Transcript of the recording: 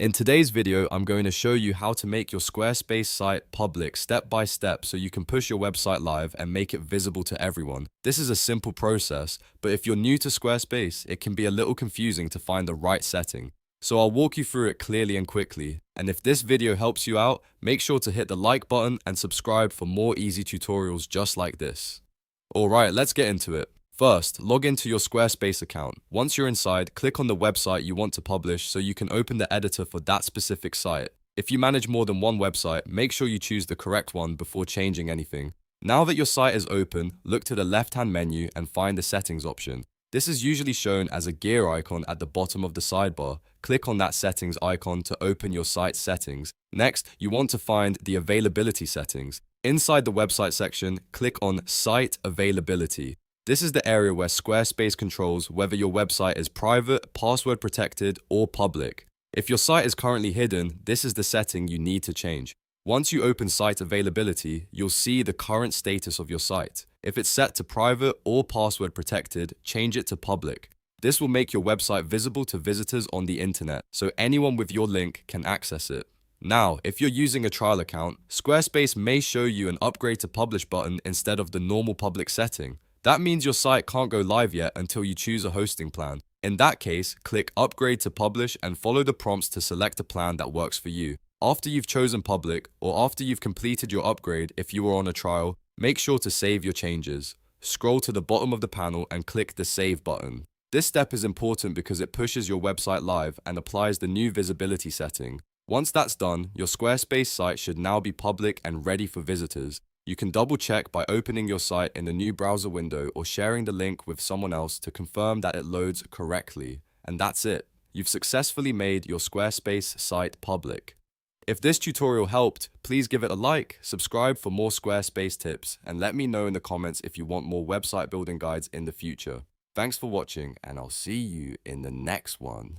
In today's video, I'm going to show you how to make your Squarespace site public step by step so you can push your website live and make it visible to everyone. This is a simple process, but if you're new to Squarespace, it can be a little confusing to find the right setting. So I'll walk you through it clearly and quickly. And if this video helps you out, make sure to hit the like button and subscribe for more easy tutorials just like this. Alright, let's get into it. First, log into your Squarespace account. Once you're inside, click on the website you want to publish so you can open the editor for that specific site. If you manage more than one website, make sure you choose the correct one before changing anything. Now that your site is open, look to the left-hand menu and find the settings option. This is usually shown as a gear icon at the bottom of the sidebar. Click on that settings icon to open your site's settings. Next, you want to find the availability settings. Inside the website section, click on Site Availability. This is the area where Squarespace controls whether your website is private, password protected, or public. If your site is currently hidden, this is the setting you need to change. Once you open Site Availability, you'll see the current status of your site. If it's set to private or password protected, change it to public. This will make your website visible to visitors on the internet, so anyone with your link can access it. Now, if you're using a trial account, Squarespace may show you an Upgrade to Publish button instead of the normal public setting. That means your site can't go live yet until you choose a hosting plan. In that case, click Upgrade to Publish and follow the prompts to select a plan that works for you. After you've chosen public, or after you've completed your upgrade if you were on a trial, make sure to save your changes. Scroll to the bottom of the panel and click the Save button. This step is important because it pushes your website live and applies the new visibility setting. Once that's done, your Squarespace site should now be public and ready for visitors. You can double check by opening your site in a new browser window or sharing the link with someone else to confirm that it loads correctly. And that's it. You've successfully made your Squarespace site public. If this tutorial helped, please give it a like, subscribe for more Squarespace tips, and let me know in the comments if you want more website building guides in the future. Thanks for watching, and I'll see you in the next one.